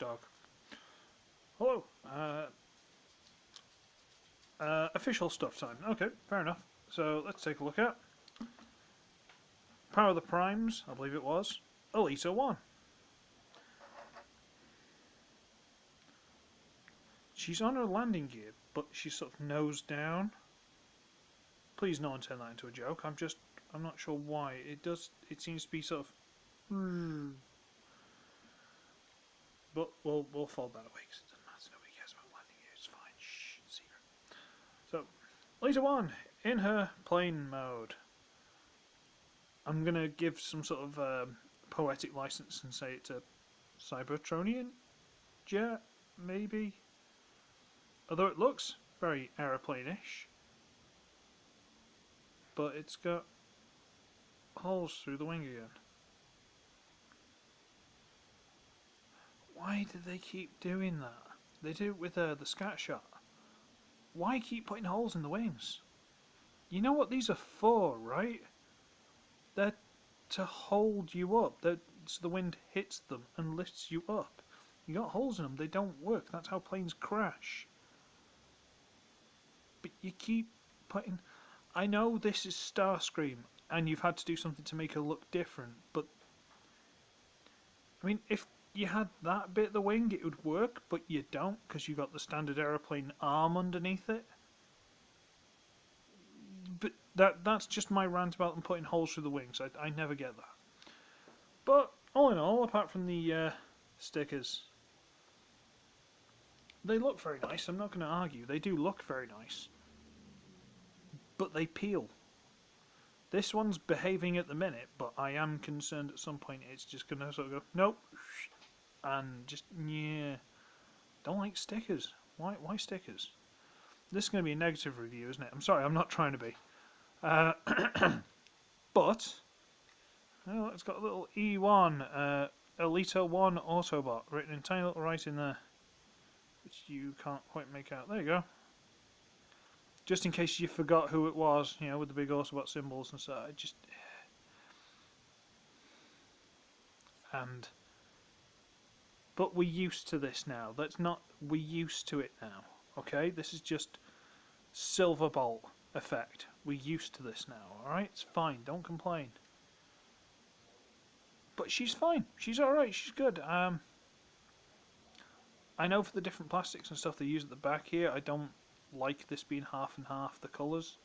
watchdog. Hello. Official stuff time. Okay, fair enough. So let's take a look at Power of the Primes, I believe it was. Elita 1. She's on her landing gear, but she's sort of nose down. Please no one turn that into a joke. I'm not sure why. It seems to be sort of... But we'll fold that away because it doesn't matter. Nobody cares about landing gear. It's fine. Shh, secret. So, Elita 1, in her plane mode. I'm going to give some sort of poetic license and say it's a Cybertronian jet, maybe? Although it looks very aeroplane-ish. But it's got holes through the wing again. Why do they keep doing that? They do it with the scat shot. Why keep putting holes in the wings? You know what these are for, right? They're to hold you up. So the wind hits them and lifts you up. You got holes in them, they don't work. That's how planes crash. But you keep putting... I know this is Starscream, and you've had to do something to make her look different, but... I mean, if you had that bit of the wing, it would work, but you don't, because you've got the standard aeroplane arm underneath it. But that's just my rant about them putting holes through the wings. I never get that. But, all in all, apart from the stickers, they look very nice. I'm not going to argue. They do look very nice. But they peel. This one's behaving at the minute, but I am concerned at some point it's just going to sort of go, nope, and just, yeah. Don't like stickers. Why stickers? This is going to be a negative review, isn't it? I'm sorry, I'm not trying to be. But, well, it's got a little E1, Elita 1 Autobot, written in tiny little writing there, which you can't quite make out. There you go. Just in case you forgot who it was, you know, with the big Autobot symbols and so, but we're used to this now. We're used to it now, okay? This is just Silverbolt effect. We're used to this now, alright? It's fine, don't complain. But she's fine. She's alright, she's good. I know for the different plastics and stuff they use at the back here, I don't like this being half and half the colours.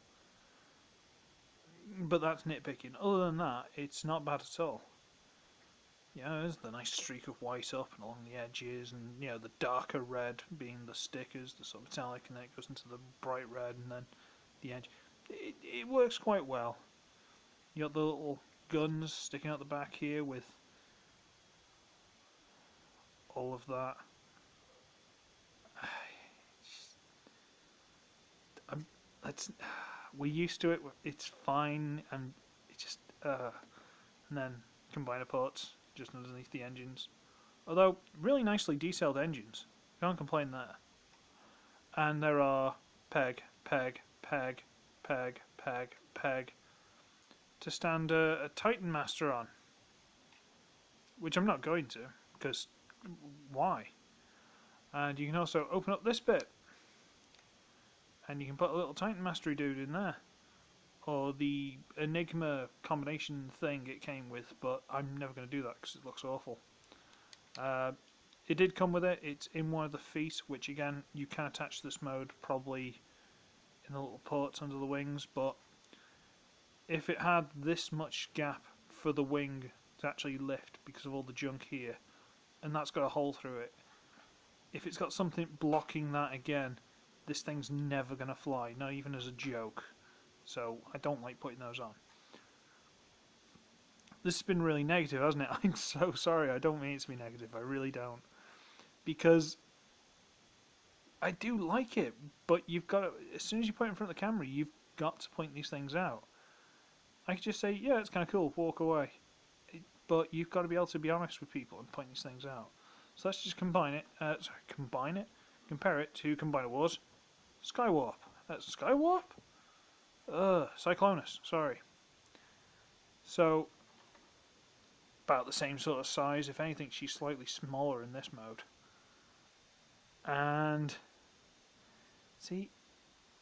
But that's nitpicking. Other than that, it's not bad at all. Yeah, there's the nice streak of white up and along the edges, and you know, the darker red being the stickers, the sort of metallic, and then it goes into the bright red, and then the edge. It works quite well. You got the little guns sticking out the back here with all of that. We're used to it. It's fine, and it just and then combiner ports just underneath the engines. Although really nicely detailed engines, can't complain there. And there are peg to stand a Titan Master on, which I'm not going to, because why? And you can also open up this bit, and you can put a little Titan Mastery dude in there, or the Enigma combination thing it came with, but I'm never going to do that because it looks awful. It did come with it. It's in one of the feet, which again you can attach to this mode probably in the little ports under the wings, but if it had this much gap for the wing to actually lift because of all the junk here, and that's got a hole through it, if it's got something blocking that again, this thing's never going to fly, not even as a joke. So I don't like putting those on. This has been really negative, hasn't it? I'm so sorry, I don't mean it to be negative, I really don't. Because I do like it, but you've got to, as soon as you put it in front of the camera, you've got to point these things out. I could just say, yeah, it's kind of cool, walk away. But you've got to be able to be honest with people and point these things out. So let's just compare it to Combiner Wars, Skywarp. Skywarp? Cyclonus, sorry. So, about the same sort of size. If anything, she's slightly smaller in this mode. And see,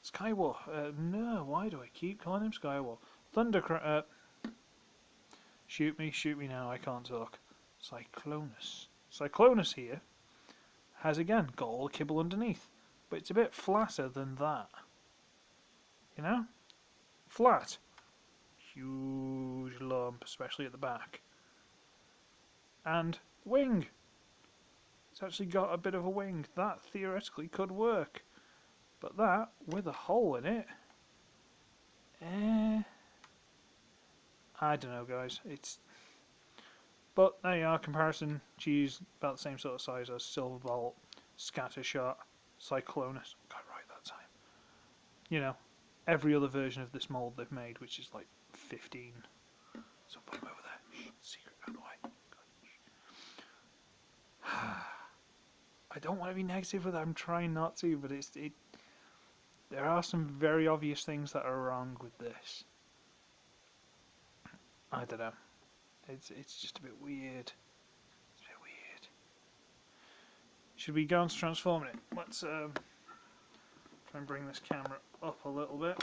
Skywar. No, why do I keep calling him Skywar? Shoot me now. I can't talk. Cyclonus. Cyclonus here has again got all the kibble underneath, but it's a bit flatter than that. You know, flat. Huge lump, especially at the back. And wing. It's actually got a bit of a wing. That theoretically could work. But that, with a hole in it... I don't know, guys. But there you are, comparison. She's about the same sort of size as Silverbolt, Scattershot, Cyclonus. Got it right that time. You know, every other version of this mould they've made, which is like 15. So put them over there. Shh, secret out of the way. I don't want to be negative with it. I'm trying not to, but there are some very obvious things that are wrong with this. I don't know. It's just a bit weird. It's a bit weird. Should we go on to transforming it? Let's try and bring this camera up a little bit.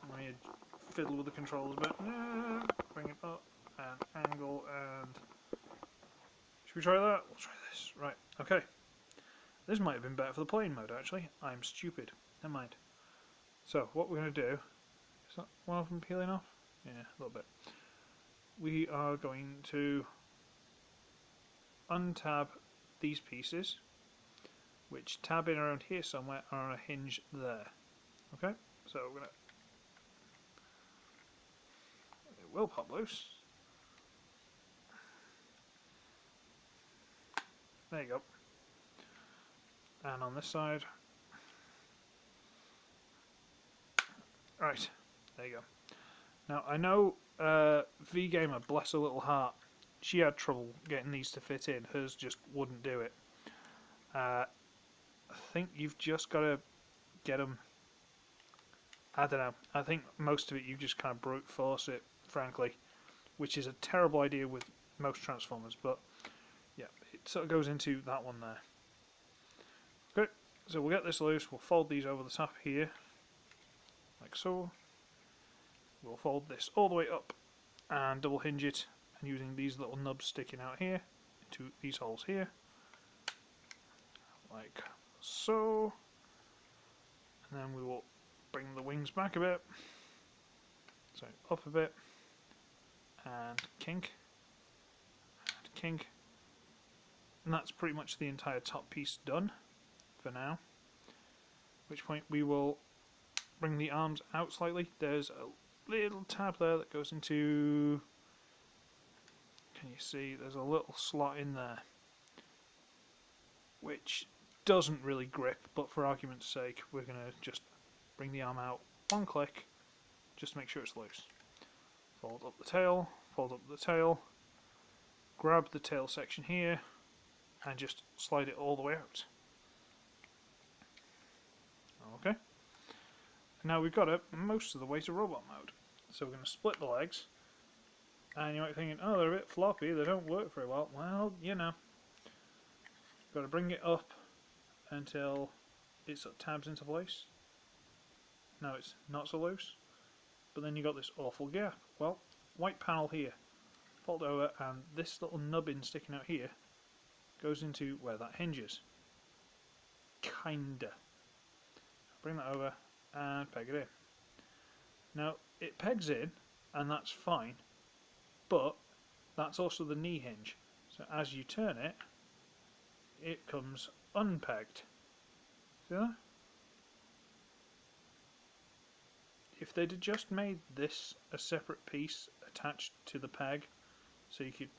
I'm going to fiddle with the controls a bit. Bring it up and angle and... Should we try that? We'll try this. Right, okay. This might have been better for the plane mode, actually. I'm stupid. Never mind. So, what we're going to do... Is that one of them peeling off? Yeah, a little bit. We are going to untab these pieces, which tab in around here somewhere are on a hinge there. Okay? So, we're going to... It will pop loose. There you go. And on this side. Right, there you go. Now, I know V-Gamer, bless her little heart, she had trouble getting these to fit in. Hers just wouldn't do it. I think you've just got to get them... I don't know. I think most of it you've just kind of brute force it, frankly, which is a terrible idea with most Transformers, but yeah, it sort of goes into that one there. Okay, so we'll get this loose, we'll fold these over the top here, like so. We'll fold this all the way up and double hinge it, and using these little nubs sticking out here into these holes here, like so. And then we will bring the wings back a bit, so up a bit, and kink, and kink. And that's pretty much the entire top piece done for now. At which point we will bring the arms out slightly. There's a little tab there that goes into... Can you see? There's a little slot in there, which doesn't really grip, but for argument's sake, we're going to just bring the arm out one click, just to make sure it's loose. Fold up the tail, grab the tail section here, and just slide it all the way out. Okay. Now we've got it most of the way to robot mode. So we're going to split the legs. And you might be thinking, oh, they're a bit floppy, they don't work very well. Well, you know. Got to bring it up until it sort of tabs into place. Now it's not so loose. But then you got this awful gap. Well, white panel here. Fold over, and this little nubbin sticking out here goes into where that hinges. Kinda. Bring that over and peg it in. Now, it pegs in, and that's fine, but that's also the knee hinge. So as you turn it, it comes unpegged. See that? If they'd have just made this a separate piece attached to the peg, so you could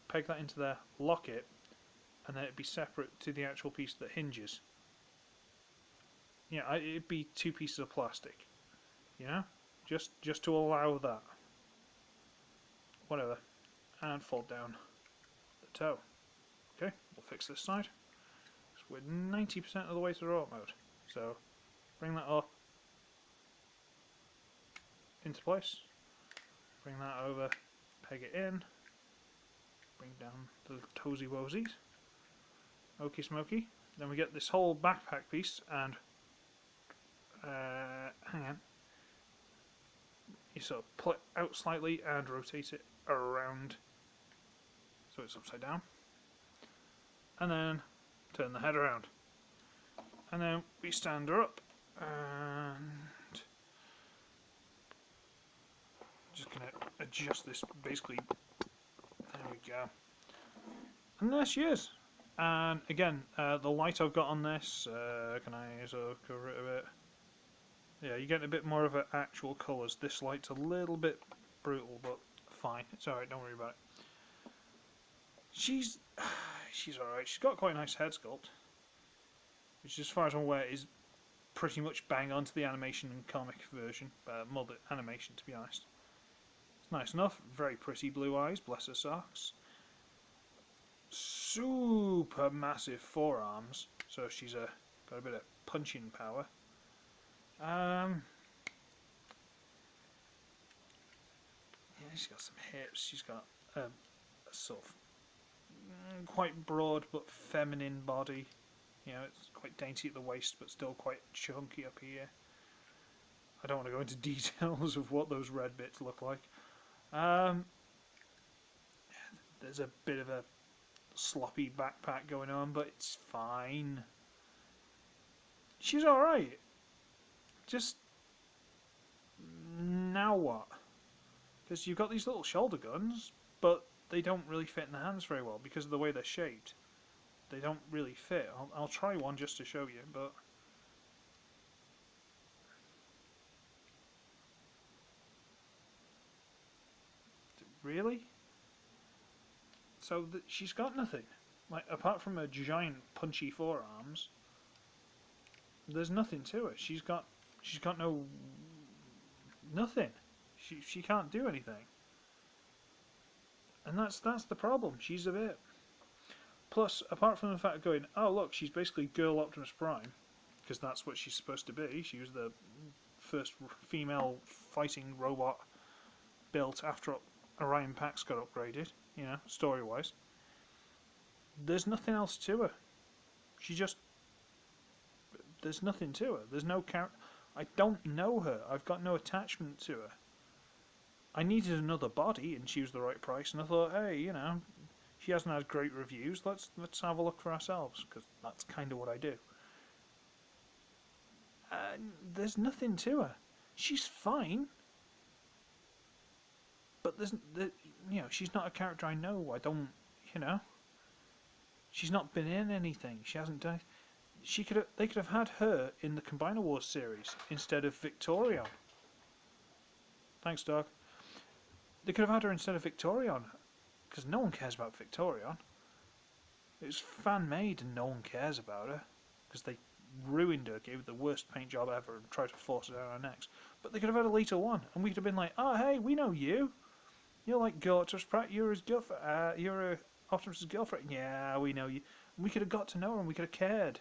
peg that into there, lock it, and then it'd be separate to the actual piece that hinges. Yeah, it'd be two pieces of plastic, you know, just to allow that. Whatever, and fold down the toe. Okay, we'll fix this side. So we're 90% of the way to the robot mode. So bring that up into place. Bring that over, peg it in. Bring down the toesy woesies. Okie smoky. Then we get this whole backpack piece, and hang on, you sort of pull it out slightly and rotate it around so it's upside down, and then turn the head around, and then we stand her up, and just gonna adjust this basically. There we go, and there she is. And again, the light I've got on this, can I sort of cover it a bit? Yeah, you're getting a bit more of an actual colours. This light's a little bit brutal, but fine. It's alright, don't worry about it. She's alright. She's got quite a nice head sculpt, which as far as I'm aware is pretty much bang on to the animation and comic version. More the animation, to be honest. It's nice enough. Very pretty blue eyes, bless her socks. Super massive forearms, so she's got a bit of punching power. Yeah, she's got some hips. She's got a sort of quite broad but feminine body. You know, it's quite dainty at the waist, but still quite chunky up here. I don't want to go into details of what those red bits look like. There's a bit of a sloppy backpack going on, but it's fine. She's alright. Just now what? Because you've got these little shoulder guns, but they don't really fit in the hands very well because of the way they're shaped. They don't really fit. I'll try one just to show you, but really? So she's got nothing. Like, apart from her giant punchy forearms, there's nothing to her. She's got nothing. She can't do anything. And that's the problem. She's a bit. Plus, apart from the fact of going, oh look, she's basically Girl Optimus Prime, because that's what she's supposed to be. She was the first female fighting robot built after Orion Pax got upgraded, you know, story-wise. There's nothing else to her. There's nothing to her. There's no character. I don't know her. I've got no attachment to her. I needed another body, and she was the right price, and I thought, hey, you know, she hasn't had great reviews. Let's have a look for ourselves, because that's kind of what I do. There's nothing to her. She's fine, but you know, she's not a character I know. I don't, you know. She's not been in anything. She hasn't done. They could have had her in the Combiner Wars series instead of Victorion. Thanks, Doug. They could have had her instead of Victorion, because no one cares about Victorion. It was fan-made and no one cares about her, because they ruined her, gave her the worst paint job ever and tried to force it down our necks. But they could have had Elita 1, and we could have been like, oh hey, we know you. You're like Optimus Pratt, you're his girlfriend, you're Optimus' girlfriend. Yeah, we know you. And we could have got to know her and we could have cared.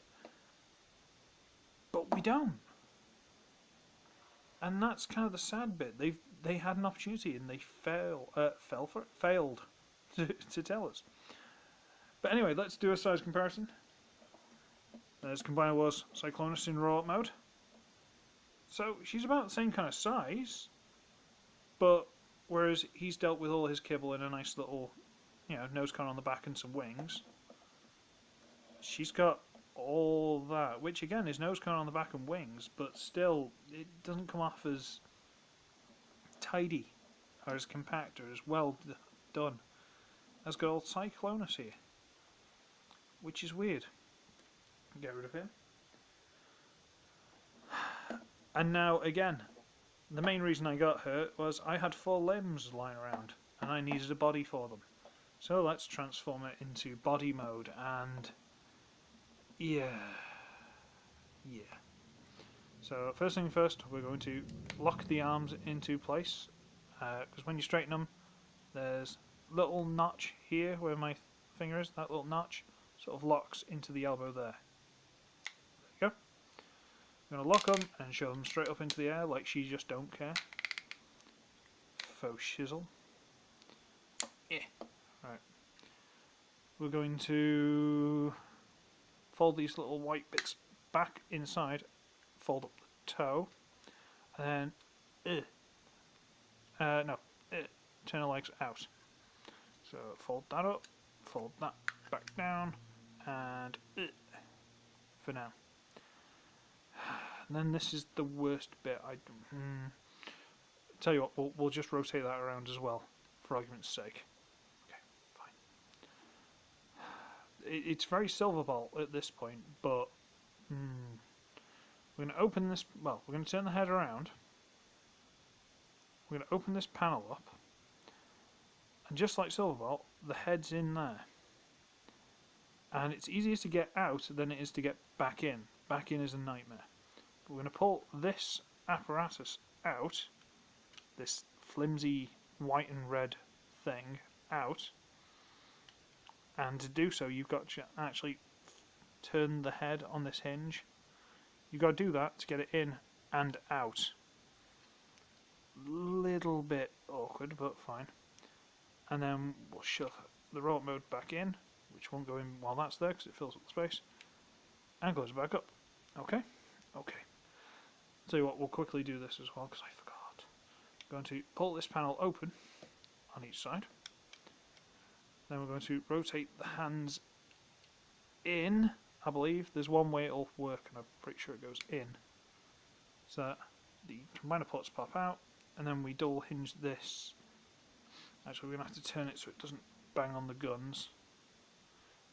But we don't. And that's kind of the sad bit. They had an opportunity and they failed to tell us. But anyway, let's do a size comparison. There's Combiner Wars Cyclonus in raw mode. So she's about the same kind of size, but whereas he's dealt with all his kibble in a nice little, you know, nose cone on the back and some wings, she's got all that, which again is nose cone on the back and wings, but still it doesn't come off as tidy or as compact or as well done. Has got old Cyclonus here, which is weird. Get rid of him. And now again, the main reason I got her was I had 4 limbs lying around and I needed a body for them. So let's transform it into body mode, and yeah. So first thing first, we're going to lock the arms into place, because when you straighten them, there's a little notch here where my finger is. That little notch sort of locks into the elbow there. There you go. I'm going to lock them and shove them straight up into the air like she just don't care. Faux shizzle. Yeah. Right. We're going to fold these little white bits back inside, fold up the toe, and then turn the legs out. So fold that up, fold that back down, and for now. And then this is the worst bit. Tell you what, we'll just rotate that around as well, for argument's sake. Okay, fine. It's very Silver Bolt at this point, but we're going to open this. Well, we're going to turn the head around. We're going to open this panel up, and just like Silver Bolt, the head's in there. And it's easier to get out than it is to get back in. Back in is a nightmare. But we're going to pull this apparatus out, this flimsy white and red thing out, and to do so you've got to actually turn the head on this hinge. You've got to do that to get it in and out. Little bit awkward, but fine. And then we'll shove the robot mode back in, which won't go in while that's there because it fills up the space, and close it back up. Okay? Okay. Tell you what, we'll quickly do this as well because I forgot. I'm going to pull this panel open on each side. Then we're going to rotate the hands in, I believe. There's one way it'll work, and I'm pretty sure it goes in. So the combiner ports pop out, and then we double hinge this. Actually, we're going to have to turn it so it doesn't bang on the guns.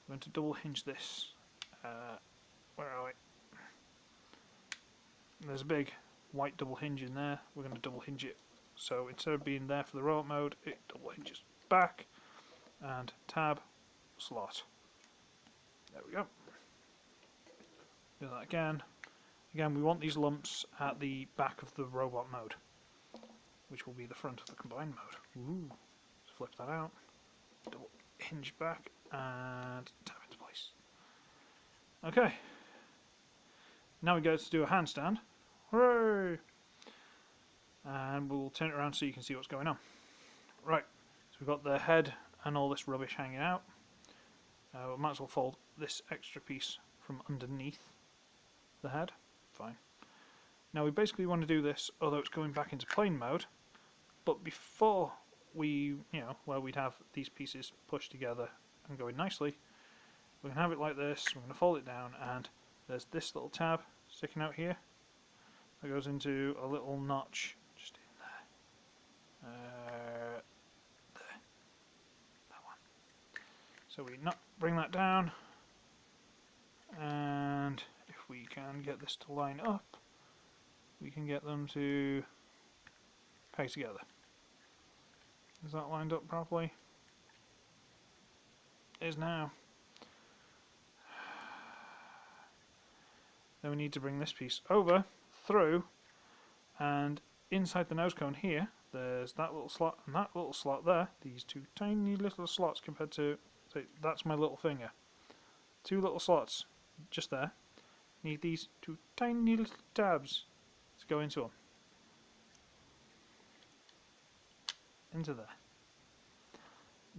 We're going to double hinge this. Where are we? There's a big white double hinge in there. We're going to double hinge it. So instead of being there for the robot mode, it double hinges back. And tab, slot. There we go. Do that again. Again, we want these lumps at the back of the robot mode, which will be the front of the combined mode. Ooh. Let's flip that out. Double hinge back and tab into place. Okay. Now we go to do a handstand. Hooray! And we'll turn it around so you can see what's going on. Right. So we've got the head and all this rubbish hanging out. We might as well fold this extra piece from underneath the head. Fine. Now we basically want to do this, although it's going back into plane mode, but before we, where we'd have these pieces pushed together and going nicely, we're going to have it like this. We're going to fold it down, and there's this little tab sticking out here that goes into a little notch just in there. So we bring that down, and if we can get this to line up, we can get them to peg together. Is that lined up properly? It is now. Then we need to bring this piece over, through, and inside the nose cone here, there's that little slot and that little slot there. These two tiny little slots compared to, so that's my little finger. Two little slots, just there. Need these two tiny little tabs to go into them. Into there.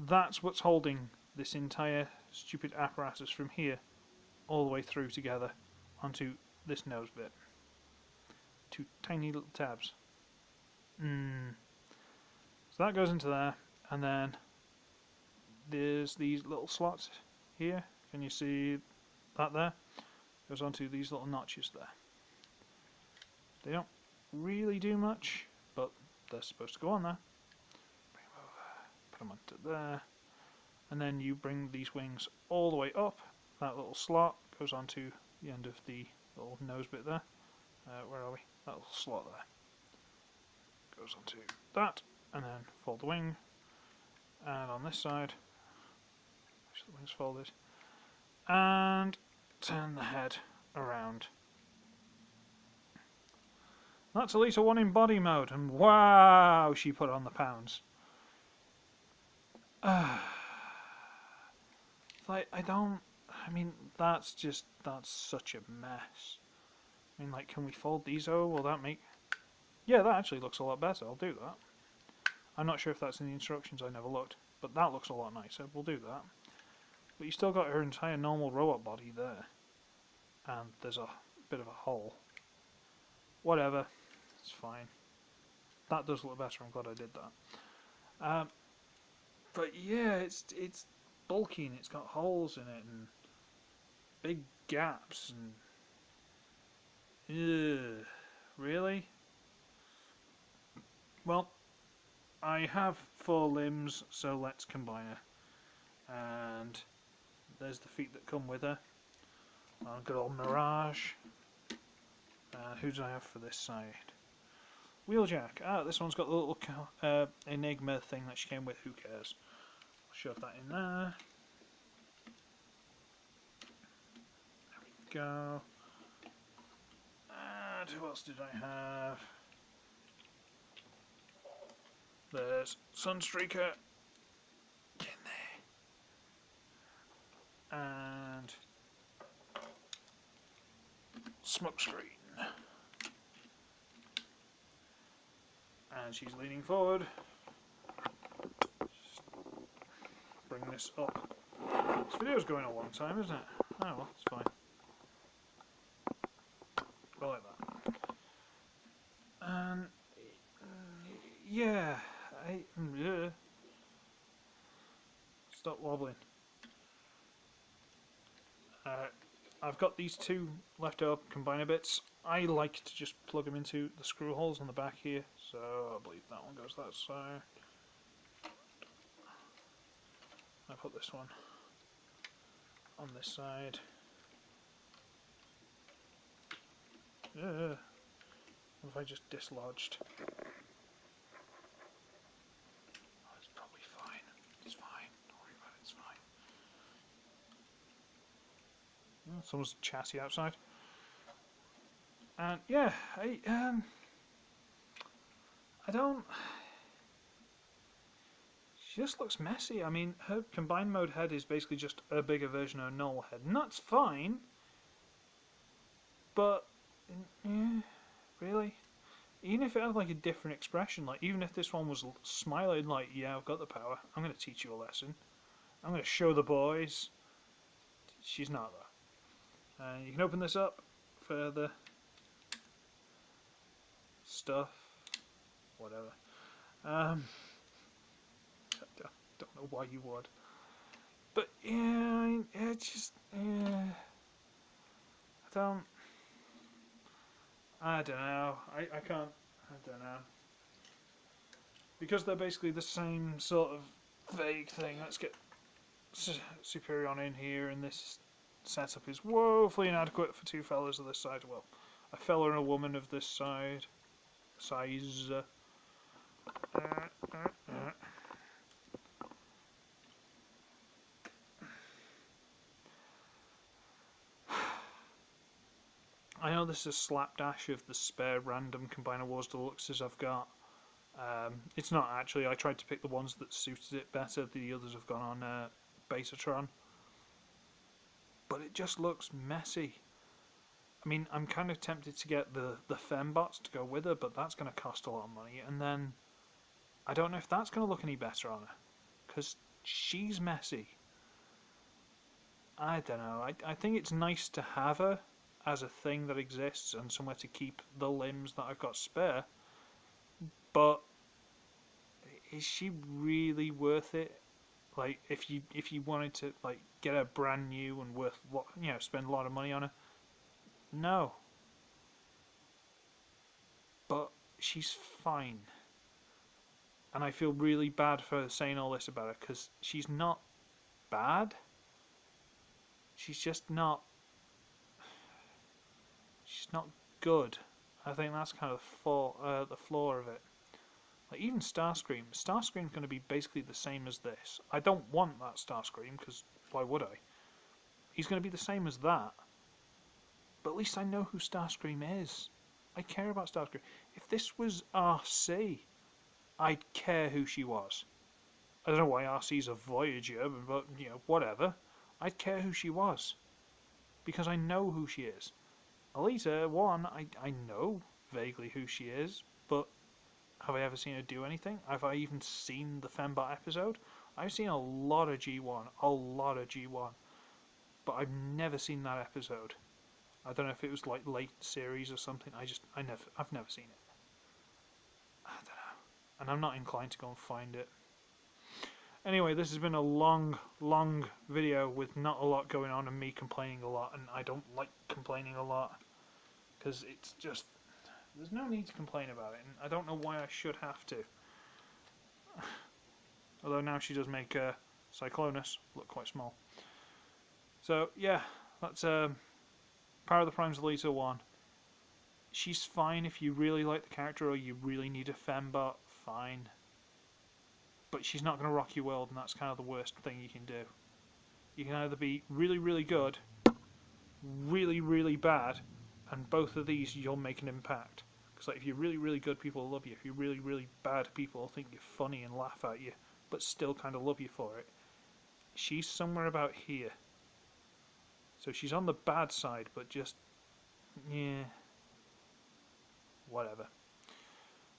That's what's holding this entire stupid apparatus from here all the way through together onto this nose bit. Two tiny little tabs. So that goes into there, and then there's these little slots here. Can you see that there? Goes onto these little notches there. They don't really do much, but they're supposed to go on there. Bring them over, put them onto there, and then you bring these wings all the way up. That little slot goes onto the end of the little nose bit there. Where are we? That little slot there. Goes onto that, and then fold the wing. And on this side, the wings folded, and turn the head around. That's Elita 1 in body mode, and wow, she put on the pounds. That's such a mess. Can we fold these over? Will that make... Yeah, that actually looks a lot better. I'll do that. I'm not sure if that's in the instructions, I never looked, but that looks a lot nicer. We'll do that. But you still got her entire normal robot body there. and there's a bit of a hole. Whatever, it's fine. That does look better. I'm glad I did that. But yeah, it's bulky and it's got holes in it and big gaps and really? Well, I have 4 limbs, so let's combine her. And there's the feet that come with her. Good old Mirage. Who do I have for this side? Wheeljack. This one's got the little Enigma thing that she came with. Who cares? I'll shove that in there. There we go. And who else did I have? There's Sunstreaker. Get in there. And Smokescreen. And she's leaning forward. Just bring this up. This video's going a long time, isn't it? Oh well, it's fine. Go like that. And yeah, stop wobbling. I've got these 2 leftover combiner bits. I like to just plug them into the screw holes on the back here, so I believe that one goes that side. I put this one on this side. What if I just dislodged? Oh, it's probably fine. It's fine. Don't worry about it. It's fine. Someone's chassis outside. And yeah, I don't. She just looks messy. I mean, her combined mode head is basically just a bigger version of a normal head, and that's fine. But yeah, really, even if it had like a different expression, like even if this one was smiling, like yeah, I've got the power. I'm going to teach you a lesson. I'm going to show the boys. She's not though. You can open this up for the stuff, whatever. I don't know why you would, but yeah, it's just yeah. I don't know. I can't. I don't know, because they're basically the same sort of vague thing. Let's get Superion in here, and this setup is woefully inadequate for 2 fellas of this side. Well, a fella and a woman of this size. I know this is a slapdash of the spare random Combiner Wars Deluxes I've got. It's not actually. I tried to pick the ones that suited it better. The others have gone on Betatron. But it just looks messy. I mean, I'm kind of tempted to get the fembots to go with her, but that's going to cost a lot of money. And then, I don't know if that's going to look any better on her, because she's messy. I don't know. I think it's nice to have her as a thing that exists and somewhere to keep the limbs that I've got spare. But is she really worth it? Like, if you wanted to like get her brand new and worth spend a lot of money on her, no. But she's fine, and I feel really bad for saying all this about her because she's not bad. She's just not. She's not good. I think that's kind of the flaw of it. Like even Starscream. Starscream's going to be basically the same as this. I don't want that Starscream because why would I? He's going to be the same as that. But at least I know who Starscream is. I care about Starscream. If this was RC, I'd care who she was. I don't know why RC's a Voyager, but whatever. I'd care who she was. Because I know who she is. Elita, I know vaguely who she is, but have I ever seen her do anything? Have I even seen the Fembot episode? I've seen a lot of G1, but I've never seen that episode. I don't know if it was like late series or something. I've never seen it. I don't know, and I'm not inclined to go and find it. Anyway, this has been a long video with not a lot going on and me complaining a lot, and I don't like complaining a lot because it's just, there's no need to complain about it, and I don't know why I should have to. Although now she does make Cyclonus look quite small. So yeah, that's Power of the Primes Elita 1. She's fine if you really like the character or you really need a fembot, fine. But she's not going to rock your world, and that's kind of the worst thing you can do. You can either be really good, really bad, and both of these you'll make an impact. Because like, if you're really good, people will love you. If you're really bad, people will think you're funny and laugh at you, but still kind of love you for it. She's somewhere about here. So she's on the bad side, but just, yeah, whatever.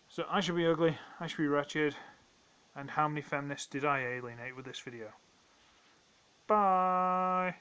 So I should be ugly, I should be wretched, and how many feminists did I alienate with this video? Bye!